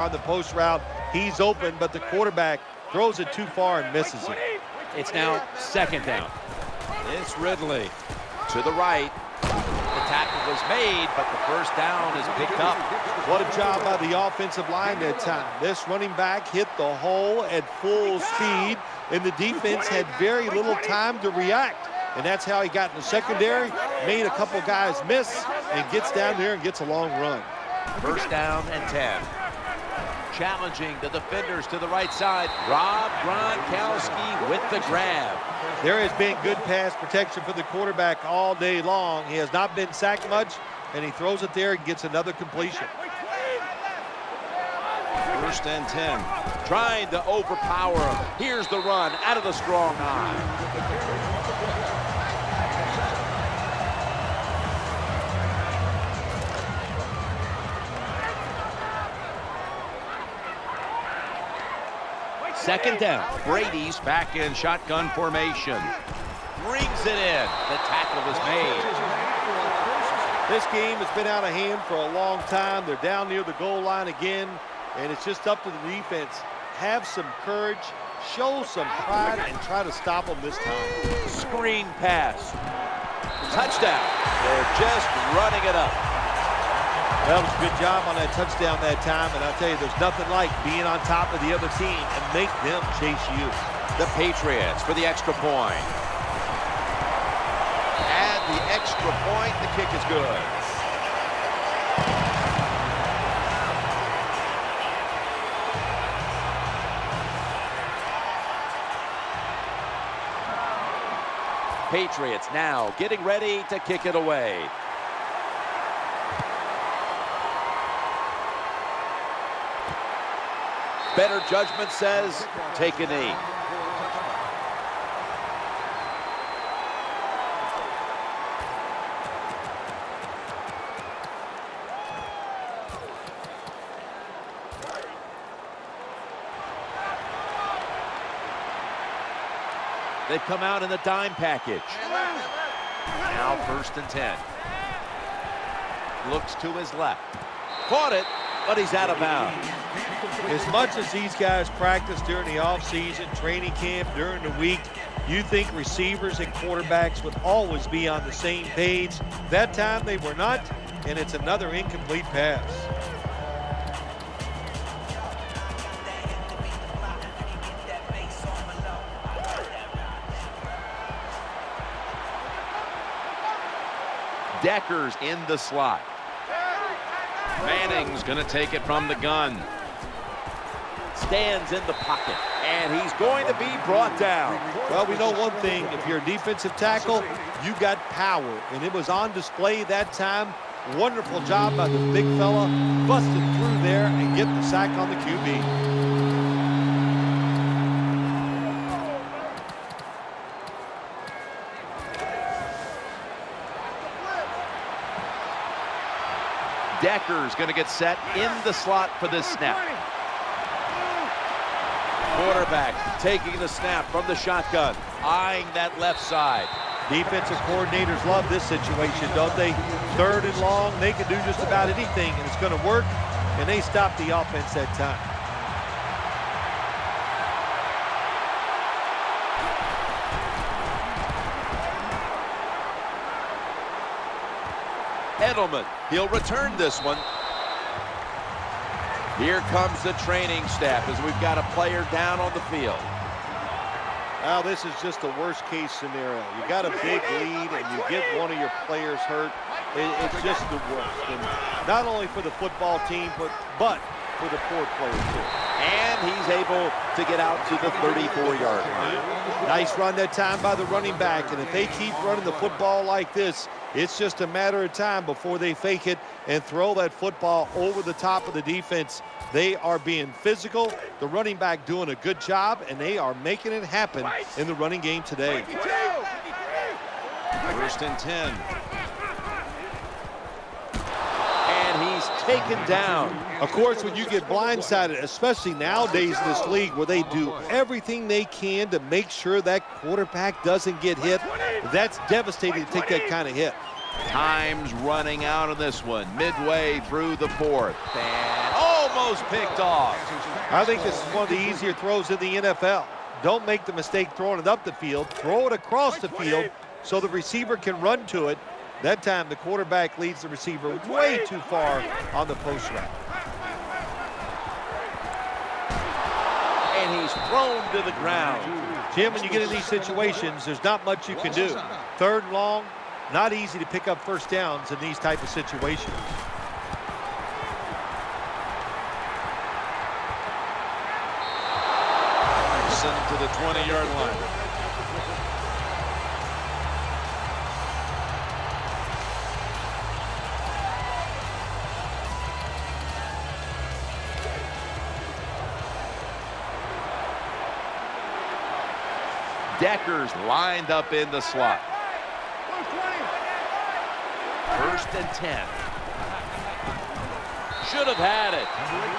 On the post route, he's open, but the quarterback throws it too far and misses it. It's now second down. It's Ridley to the right. The tackle was made, but the first down is picked up. What a job by the offensive line that time. This running back hit the hole at full speed, and the defense had very little time to react. And that's how he got in the secondary, made a couple guys miss, and gets down there and gets a long run. First down and 10. Challenging the defenders to the right side. Rob Gronkowski with the grab. There has been good pass protection for the quarterback all day long. He has not been sacked much, and he throws it there and gets another completion. First and 10. Trying to overpower him. Here's the run out of the strong eye. Second down. Brady's back in shotgun formation. Brings it in. The tackle was made. This game has been out of hand for a long time. They're down near the goal line again, and it's just up to the defense. Have some courage, show some pride, and try to stop them this time. Screen pass. Touchdown. They're just running it up. That was a good job on that touchdown that time, and I'll tell you, there's nothing like being on top of the other team and make them chase you. The Patriots for the extra point. And the extra point, the kick is good. Patriots now getting ready to kick it away. Better judgment says, take a knee. They've come out in the dime package. Now first and 10. Looks to his left. Caught it, but he's out of bounds. As much as these guys practice during the offseason, training camp, during the week, you think receivers and quarterbacks would always be on the same page. That time they were not, and it's another incomplete pass. Decker's in the slot. Manning's going to take it from the gun. Stands in the pocket, and he's going to be brought down. Well, we know one thing. If you're a defensive tackle, you got power, and it was on display that time. Wonderful job by the big fella, busted through there and get the sack on the QB. Decker's going to get set in the slot for this snap. Quarterback taking the snap from the shotgun, eyeing that left side. Defensive coordinators love this situation, don't they? Third and long, they can do just about anything, and it's going to work, and they stop the offense that time. Edelman, he'll return this one. Here comes the training staff as we've got a player down on the field. Now, this is just the worst-case scenario. You got a big lead, and you get one of your players hurt. It's just the worst. And not only for the football team, but for the poor players, too. And he's able to get out to the 34-yard line. Nice run that time by the running back. And if they keep running the football like this, it's just a matter of time before they fake it and throw that football over the top of the defense. They are being physical. The running back doing a good job, and they are making it happen in the running game today. First and 10. And he's taken down. Of course, when you get blindsided, especially nowadays in this league where they do everything they can to make sure that quarterback doesn't get hit, that's devastating to take that kind of hit. Time's running out on this one, midway through the fourth. And, oh, almost picked off. I think this is one of the easier throws in the NFL. Don't make the mistake throwing it up the field. Throw it across the field so the receiver can run to it. That time the quarterback leads the receiver way too far on the post route. And he's thrown to the ground. Jim, when you get in these situations, there's not much you can do. Third and long, not easy to pick up first downs in these type of situations. Send him to the 20-yard line. Decker's lined up in the slot. 1st and 10. Should have had it.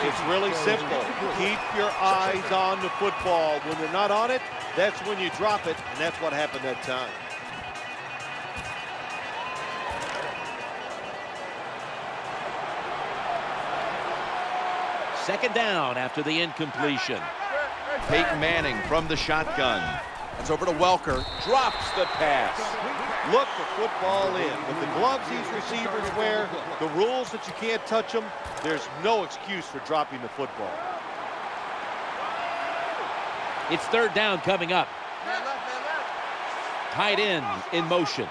It's really simple. Keep your eyes on the football. When they're not on it, that's when you drop it, and that's what happened that time. Second down after the incompletion. Peyton Manning from the shotgun. It's over to Welker. Drops the pass. Look the football in. With the gloves these receivers wear, the rules that you can't touch them, there's no excuse for dropping the football. It's third down coming up. Tight end in motion.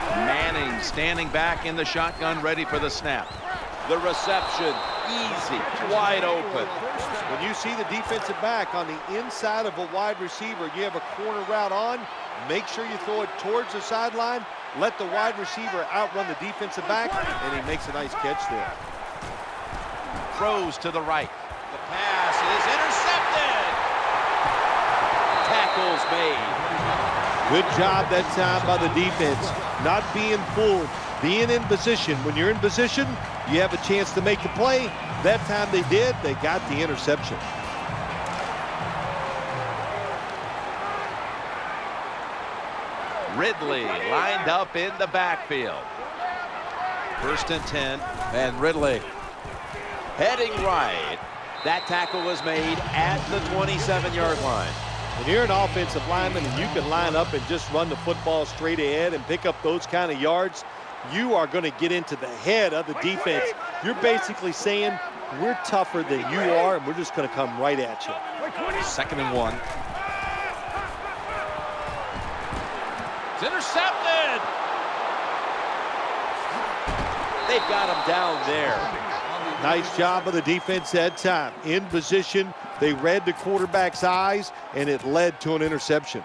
Manning standing back in the shotgun, ready for the snap. The reception, easy, wide open. When you see the defensive back on the inside of a wide receiver, you have a corner route on, make sure you throw it towards the sideline, let the wide receiver outrun the defensive back, and he makes a nice catch there. Throws to the right. The pass is intercepted. Tackles made. Good job that time by the defense, not being fooled, being in position. When you're in position, you have a chance to make the play. That time they did. They got the interception. Ridley lined up in the backfield. 1st and 10, and Ridley heading right. That tackle was made at the 27-yard line. When you're an offensive lineman and you can line up and just run the football straight ahead and pick up those kind of yards, you are going to get into the head of the defense. You're basically saying, we're tougher than you are, and we're just going to come right at you. 2nd and 1. It's intercepted. They've got him down there. Nice job of the defense that time. In position, they read the quarterback's eyes, and it led to an interception.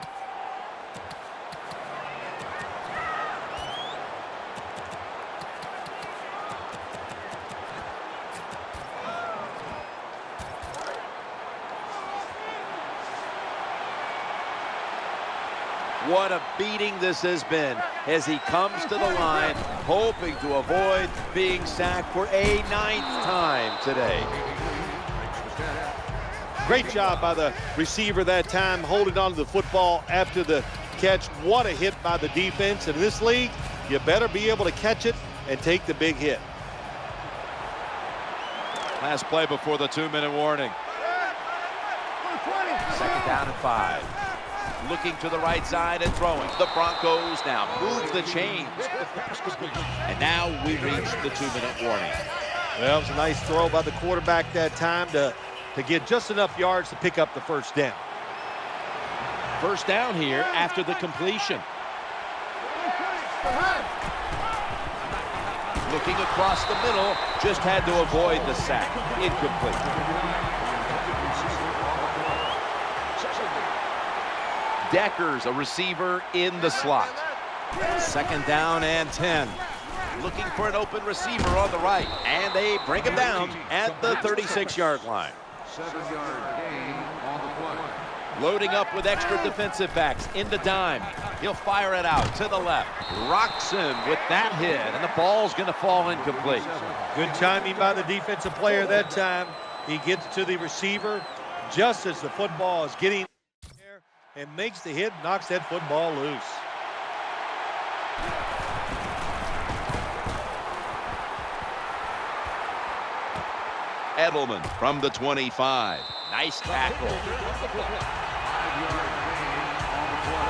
What a beating this has been as he comes to the line, hoping to avoid being sacked for a 9th time today. Great job by the receiver that time, holding on to the football after the catch. What a hit by the defense. In this league, you better be able to catch it and take the big hit. Last play before the 2-minute warning. 2nd down and 5. Looking to the right side and throwing. The Broncos now move the chains. And now we reach the 2-minute warning. Well, it was a nice throw by the quarterback that time to get just enough yards to pick up the first down. First down here after the completion. Looking across the middle, just had to avoid the sack. Incomplete. Decker's a receiver in the slot. 2nd down and 10. Looking for an open receiver on the right, and they bring him down at the 36-yard line. 7-yard gain on the play. Loading up with extra defensive backs into dime. He'll fire it out to the left. Rocks him with that hit, and the ball's going to fall incomplete. Good timing by the defensive player that time. He gets to the receiver just as the football is getting there and makes the hit, knocks that football loose. Edelman from the 25. Nice tackle. 5-yard gain on the play.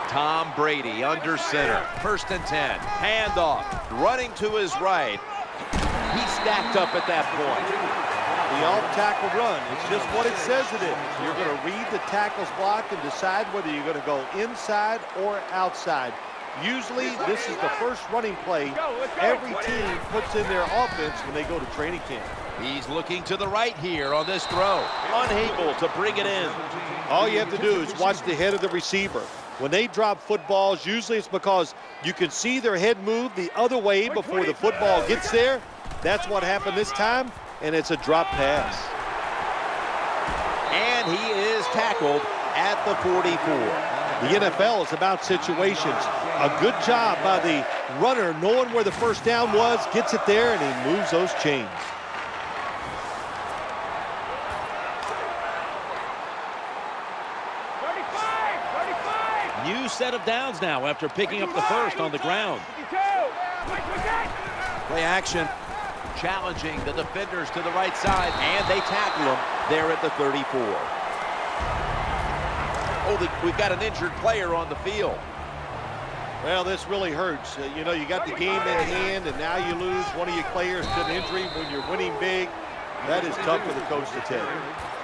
Tom Brady under center. 1st and 10. Handoff. Running to his right. He stacked up at that point. The off-tackle run, it's just what it says it is. You're going to read the tackle's block and decide whether you're going to go inside or outside. Usually, this is the first running play every team puts in their offense when they go to training camp. He's looking to the right here on this throw. Unable to bring it in. All you have to do is watch the head of the receiver. When they drop footballs, usually it's because you can see their head move the other way before the football gets there. That's what happened this time, and it's a drop pass. And he is tackled at the 44. The NFL is about situations. A good job by the runner knowing where the first down was, gets it there, and he moves those chains. New set of downs now after picking up the first on the ground. Play action. Challenging the defenders to the right side, and they tackle him there at the 34. Oh, we've got an injured player on the field. Well, this really hurts. You know, you got the game in hand, and now you lose one of your players to an injury when you're winning big. That is tough for the coach to take.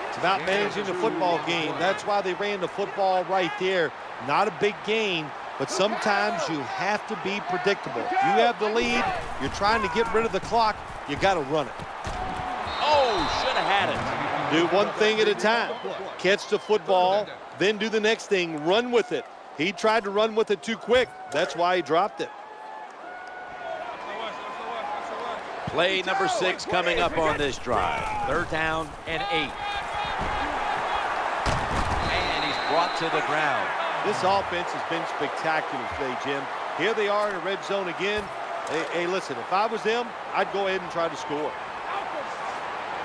It's about managing the football game. That's why they ran the football right there. Not a big gain, but sometimes you have to be predictable. You have the lead. You're trying to get rid of the clock. You got to run it. Oh, should have had it. Do one thing at a time. Catch the football, then do the next thing. Run with it. He tried to run with it too quick. That's why he dropped it. Play number 6 coming up on this drive. 3rd down and 8. And he's brought to the ground. This offense has been spectacular today, Jim. Here they are in the red zone again. Hey, listen, if I was them, I'd go ahead and try to score.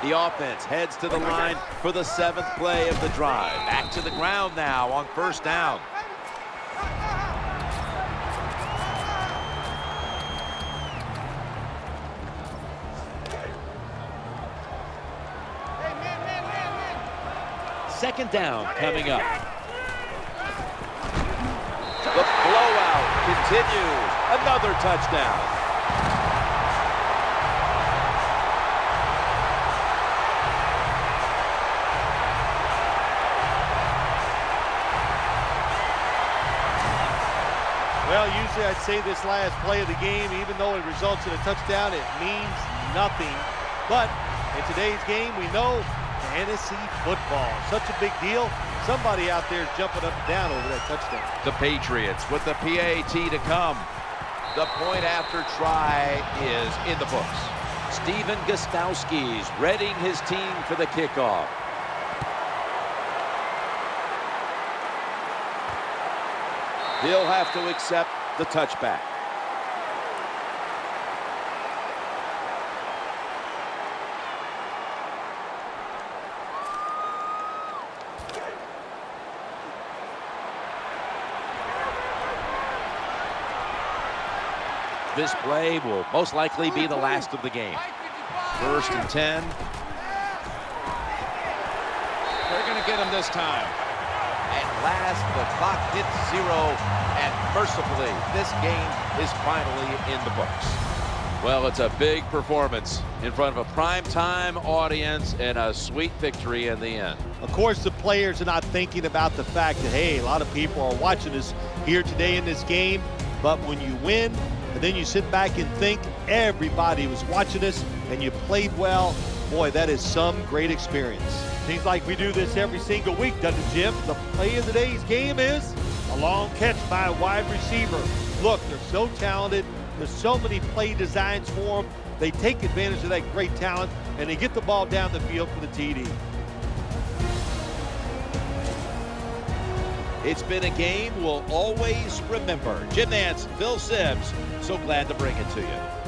The offense heads to the line for the 7th play of the drive. Back to the ground now on 1st down. Second down coming up. The blowout continues. Another touchdown. Well, usually I'd say this last play of the game, even though it results in a touchdown, it means nothing. But in today's game, we know fantasy football, such a big deal. Somebody out there is jumping up and down over that touchdown. The Patriots with the PAT to come. The point after try is in the books. Steven Gostowski's readying his team for the kickoff. He'll have to accept the touchback. This play will most likely be the last of the game. 1st and 10. They're going to get him this time. At last, the clock hits 0, and mercifully, this game is finally in the books. Well, it's a big performance in front of a primetime audience and a sweet victory in the end. Of course, the players are not thinking about the fact that, hey, a lot of people are watching us here today in this game, but when you win, and then you sit back and think everybody was watching us and you played well, boy, that is some great experience. Seems like we do this every single week, doesn't it, Jim? The play of today's game is a long catch by a wide receiver. Look, they're so talented. There's so many play designs for them. They take advantage of that great talent, and they get the ball down the field for the TD. It's been a game we'll always remember. Jim Nance, Phil Sims, so glad to bring it to you.